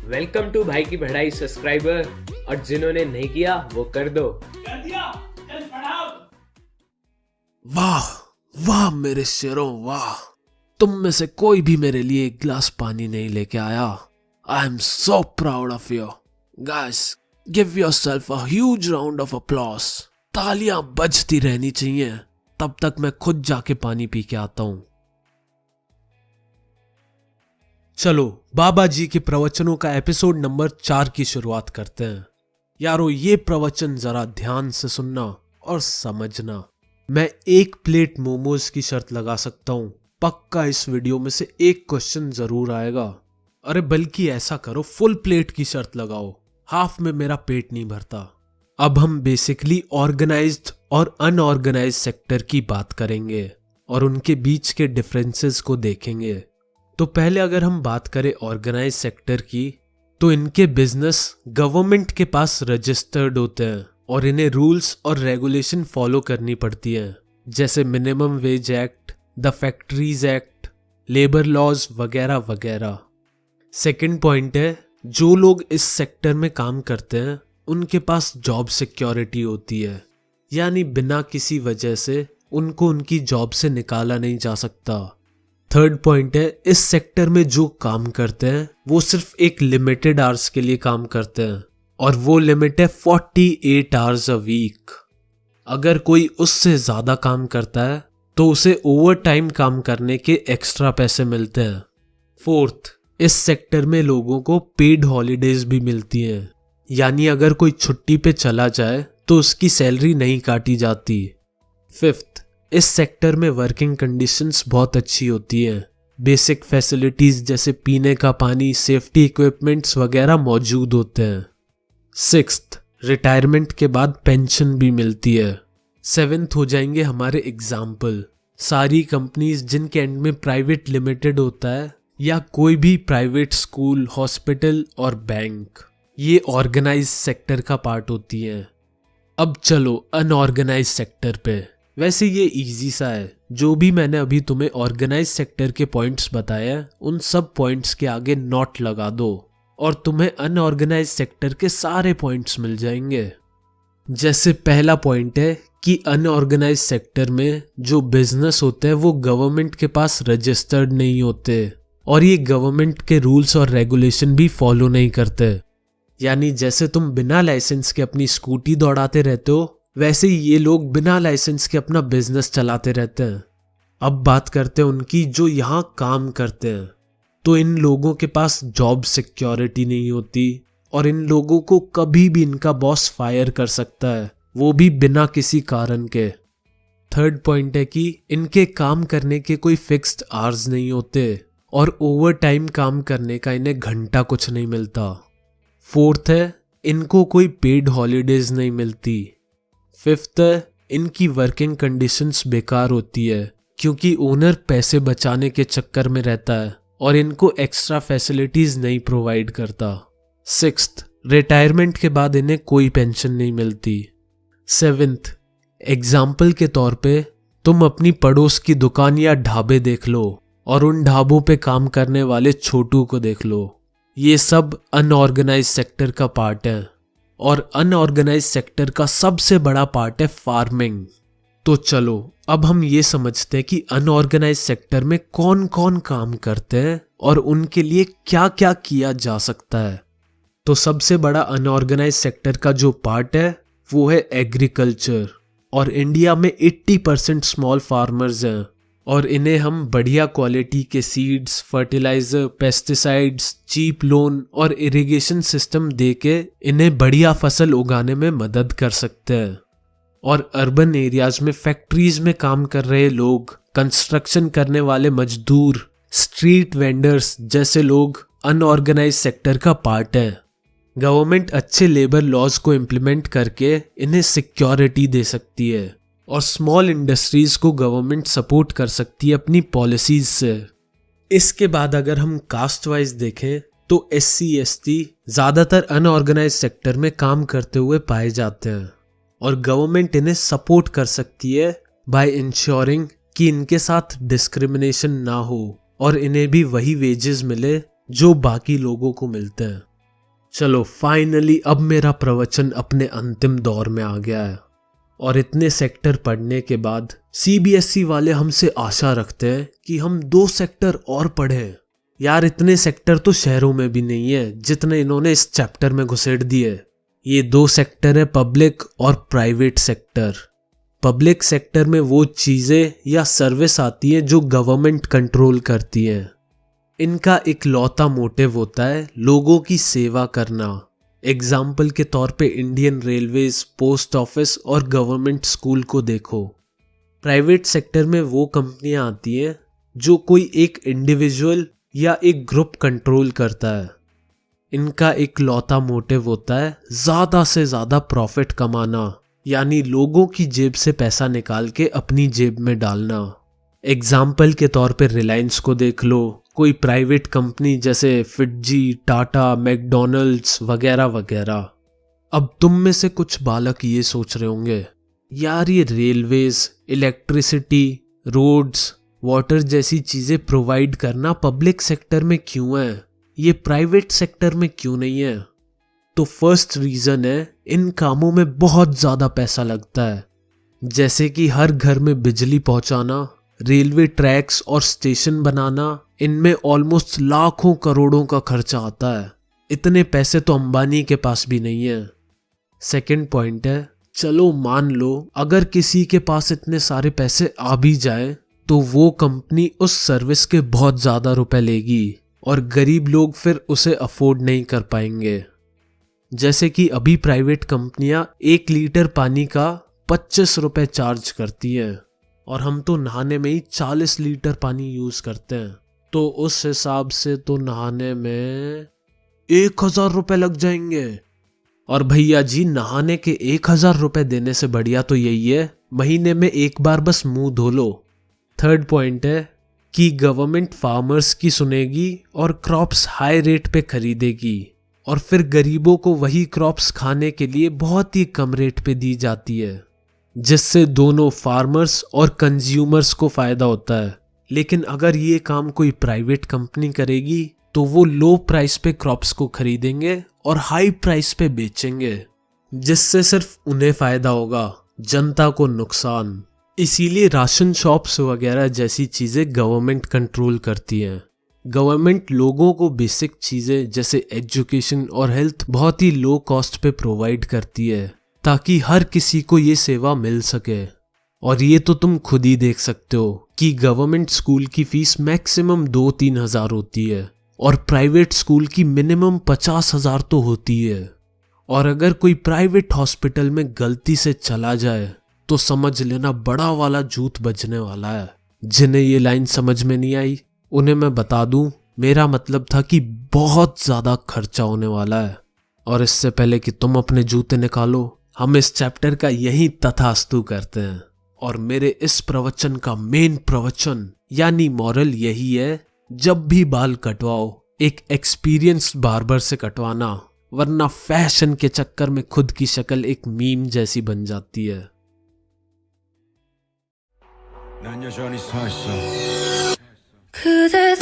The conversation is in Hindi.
वेलकम टू भाई की बढ़ाई सब्सक्राइबर, और जिन्होंने नहीं किया वो कर दो। कर दिया, चल पढ़ाओ। वाह वाह मेरे शेरों वाह, तुम में से कोई भी मेरे लिए एक गिलास पानी नहीं लेके आया। I am so proud of you guys, give yourself a huge round of applause. तालियां बजती रहनी चाहिए, तब तक मैं खुद जाके पानी पी के आता हूं। चलो बाबा जी के प्रवचनों का एपिसोड नंबर 4 की शुरुआत करते हैं। यारो ये प्रवचन जरा ध्यान से सुनना और समझना। मैं 1 प्लेट मोमोज की शर्त लगा सकता हूं, पक्का इस वीडियो में से एक क्वेश्चन जरूर आएगा। अरे बल्कि ऐसा करो, फुल प्लेट की शर्त लगाओ, हाफ में मेरा पेट नहीं भरता। अब हम बेसिकली ऑर्गेनाइज्ड और अनऑर्गेनाइज्ड सेक्टर की बात करेंगे और उनके बीच के डिफरेंसेस को देखेंगे। तो पहले अगर हम बात करें ऑर्गेनाइज सेक्टर की, तो इनके बिजनेस गवर्नमेंट के पास रजिस्टर्ड होते हैं और इन्हें रूल्स और रेगुलेशन फॉलो करनी पड़ती है, जैसे minimum wage act, the factories act, labour laws वगैरह वगैरह। सेकंड पॉइंट है, जो लोग इस सेक्टर में काम करते हैं उनके पास जॉब सिक्योरिटी होती है, यानी बिना किसी वजह से उनको उनकी जॉब से निकाला नहीं जा सकता। थर्ड पॉइंट है, इस सेक्टर में जो काम करते हैं वो सिर्फ एक लिमिटेड आवर्स के लिए काम करते हैं और वो लिमिट है 48 आवर्स अ वीक। अगर कोई उससे ज्यादा काम करता है तो उसे ओवर टाइम काम करने के एक्स्ट्रा पैसे मिलते हैं। फोर्थ, इस सेक्टर में लोगों को पेड हॉलीडेज भी मिलती हैं, यानी अगर कोई छुट्टी पे चला जाए तो उसकी सैलरी नहीं काटी जाती। फिफ्थ, इस सेक्टर में वर्किंग कंडीशंस बहुत अच्छी होती हैं, बेसिक फैसिलिटीज जैसे पीने का पानी, सेफ्टी इक्विपमेंट्स वगैरह मौजूद होते हैं। सिक्स्थ, रिटायरमेंट के बाद पेंशन भी मिलती है। सेवेंथ हो जाएंगे हमारे एग्जाम्पल, सारी कंपनीज जिनके एंड में प्राइवेट लिमिटेड होता है या कोई भी प्राइवेट स्कूल, हॉस्पिटल और बैंक, ये ऑर्गेनाइज सेक्टर का पार्ट होती हैं। अब चलो अनऑर्गेनाइज सेक्टर पे। वैसे ये इजी सा है, जो भी मैंने अभी तुम्हें ऑर्गेनाइज सेक्टर के पॉइंट्स बताए हैं उन सब पॉइंट्स के आगे नॉट लगा दो और तुम्हें अनऑर्गेनाइज सेक्टर के सारे पॉइंट्स मिल जाएंगे। जैसे पहला पॉइंट है कि अनऑर्गेनाइज सेक्टर में जो बिजनेस होते हैं वो गवर्नमेंट के पास रजिस्टर्ड नहीं होते और ये गवर्नमेंट के रूल्स और रेगुलेशन भी फॉलो नहीं करते। यानी जैसे तुम बिना लाइसेंस के अपनी स्कूटी दौड़ाते रहते हो, वैसे ही ये लोग बिना लाइसेंस के अपना बिजनेस चलाते रहते हैं। अब बात करते हैं उनकी जो यहाँ काम करते हैं, तो इन लोगों के पास जॉब सिक्योरिटी नहीं होती और इन लोगों को कभी भी इनका बॉस फायर कर सकता है, वो भी बिना किसी कारण के। थर्ड पॉइंट है कि इनके काम करने के कोई फिक्स्ड आवर्स नहीं होते और ओवर टाइम काम करने का इन्हें घंटा कुछ नहीं मिलता। फोर्थ है, इनको कोई पेड हॉलीडेज नहीं मिलती। फिफ्थ है, इनकी वर्किंग कंडीशंस बेकार होती है क्योंकि ओनर पैसे बचाने के चक्कर में रहता है और इनको एक्स्ट्रा फैसिलिटीज नहीं प्रोवाइड करता। सिक्स्थ, रिटायरमेंट के बाद इन्हें कोई पेंशन नहीं मिलती। सेवेंथ, एग्जाम्पल के तौर पे तुम अपनी पड़ोस की दुकान या ढाबे देख लो और उन ढाबों पे काम करने वाले छोटू को देख लो। ये सब अनऑर्गेनाइज सेक्टर का पार्ट है और अनऑर्गेनाइज सेक्टर का सबसे बड़ा पार्ट है फार्मिंग। तो चलो अब हम ये समझते हैं कि अनऑर्गेनाइज सेक्टर में कौन कौन काम करते हैं और उनके लिए क्या क्या किया जा सकता है। तो सबसे बड़ा अनऑर्गेनाइज सेक्टर का जो पार्ट है वो है एग्रीकल्चर, और इंडिया में 80% स्मॉल फार्मर्स हैं और इन्हें हम बढ़िया क्वालिटी के seeds, fertiliser, pesticides, cheap loan और इरिगेशन सिस्टम देके इन्हें बढ़िया फसल उगाने में मदद कर सकते हैं। और अर्बन एरियाज में फैक्ट्रीज में काम कर रहे लोग, कंस्ट्रक्शन करने वाले मजदूर, स्ट्रीट वेंडर्स जैसे लोग अनऑर्गेनाइज सेक्टर का पार्ट है। गवर्नमेंट अच्छे लेबर लॉज को इम्प्लीमेंट करके इन्हें सिक्योरिटी दे सकती है और स्मॉल इंडस्ट्रीज को गवर्नमेंट सपोर्ट कर सकती है अपनी पॉलिसीज से। इसके बाद अगर हम कास्ट वाइज देखें तो SC ST ज्यादातर अनऑर्गेनाइज सेक्टर में काम करते हुए पाए जाते हैं और गवर्नमेंट इन्हें सपोर्ट कर सकती है बाय इंश्योरिंग कि इनके साथ डिस्क्रिमिनेशन ना हो और इन्हें भी वही वेजेस मिले जो बाकी लोगों को मिलते हैं। चलो फाइनली अब मेरा प्रवचन अपने अंतिम दौर में आ गया है और इतने सेक्टर पढ़ने के बाद सीबीएसई वाले हमसे आशा रखते हैं कि हम 2 सेक्टर और पढ़ें। यार इतने सेक्टर तो शहरों में भी नहीं है जितने इन्होंने इस चैप्टर में घुसेड़ दिए। ये 2 सेक्टर है, पब्लिक और प्राइवेट सेक्टर। पब्लिक सेक्टर में वो चीजें या सर्विस आती है जो गवर्नमेंट कंट्रोल करती है। इनका इकलौता मोटिव होता है लोगों की सेवा करना। एग्जाम्पल के तौर पे इंडियन रेलवेज, पोस्ट ऑफिस और गवर्नमेंट स्कूल को देखो। प्राइवेट सेक्टर में वो कंपनियां आती हैं जो कोई एक इंडिविजुअल या एक ग्रुप कंट्रोल करता है। इनका इकलौता मोटिव होता है ज्यादा से ज्यादा प्रॉफिट कमाना, यानी लोगों की जेब से पैसा निकाल के अपनी जेब में डालना। एग्जाम्पल के तौर पे रिलायंस को देख लो, कोई प्राइवेट कंपनी जैसे फिटजी, टाटा, मैकडॉनल्ड्स वगैरह वगैरह। अब तुम में से कुछ बालक ये सोच रहे होंगे, यार ये रेलवेज, इलेक्ट्रिसिटी, रोड्स, वाटर जैसी चीजें प्रोवाइड करना पब्लिक सेक्टर में क्यों है, ये प्राइवेट सेक्टर में क्यों नहीं है? तो फर्स्ट रीजन है इन कामों में बहुत ज्यादा पैसा लगता है। जैसे कि हर घर में बिजली पहुंचाना, रेलवे ट्रैक्स और स्टेशन बनाना, इनमें ऑलमोस्ट लाखों करोड़ों का खर्चा आता है। इतने पैसे तो अंबानी के पास भी नहीं है। सेकंड पॉइंट है, चलो मान लो अगर किसी के पास इतने सारे पैसे आ भी जाए तो वो कंपनी उस सर्विस के बहुत ज्यादा रुपए लेगी और गरीब लोग फिर उसे अफोर्ड नहीं कर पाएंगे। जैसे कि अभी प्राइवेट कंपनियां 1 लीटर पानी का 25 रुपए चार्ज करती हैं और हम तो नहाने में ही 40 लीटर पानी यूज करते हैं, तो उस हिसाब से तो नहाने में 1000 रुपए लग जाएंगे। और भैया जी नहाने के 1000 रुपए देने से बढ़िया तो यही है महीने में एक बार बस मुंह धो लो। थर्ड पॉइंट है कि गवर्नमेंट फार्मर्स की सुनेगी और क्रॉप्स हाई रेट पे खरीदेगी और फिर गरीबों को वही क्रॉप्स खाने के लिए बहुत ही कम रेट पे दी जाती है, जिससे दोनों फार्मर्स और कंज्यूमर्स को फायदा होता है। लेकिन अगर ये काम कोई प्राइवेट कंपनी करेगी तो वो लो प्राइस पे क्रॉप्स को खरीदेंगे और हाई प्राइस पे बेचेंगे, जिससे सिर्फ उन्हें फायदा होगा, जनता को नुकसान। इसीलिए राशन शॉप्स वगैरह जैसी चीजें गवर्नमेंट कंट्रोल करती हैं। गवर्नमेंट लोगों को बेसिक चीजें जैसे एजुकेशन और हेल्थ बहुत ही लो कॉस्ट पे प्रोवाइड करती है ताकि हर किसी को ये सेवा मिल सके। और ये तो तुम खुद ही देख सकते हो कि गवर्नमेंट स्कूल की फीस मैक्सिमम 2-3 हज़ार होती है और प्राइवेट स्कूल की मिनिमम 50,000 तो होती है। और अगर कोई प्राइवेट हॉस्पिटल में गलती से चला जाए तो समझ लेना बड़ा वाला जूत बजने वाला है। जिन्हें ये लाइन समझ में नहीं आई उन्हें मैं बता दूं, मेरा मतलब था कि बहुत ज्यादा खर्चा होने वाला है। और इससे पहले कि तुम अपने जूते निकालो, हम इस चैप्टर का यही तथास्तु करते हैं। और मेरे इस प्रवचन का मेन प्रवचन यानी मॉरल यही है, जब भी बाल कटवाओ एक एक्सपीरियंस्ड बार्बर से कटवाना, वरना फैशन के चक्कर में खुद की शक्ल एक मीम जैसी बन जाती है। 그대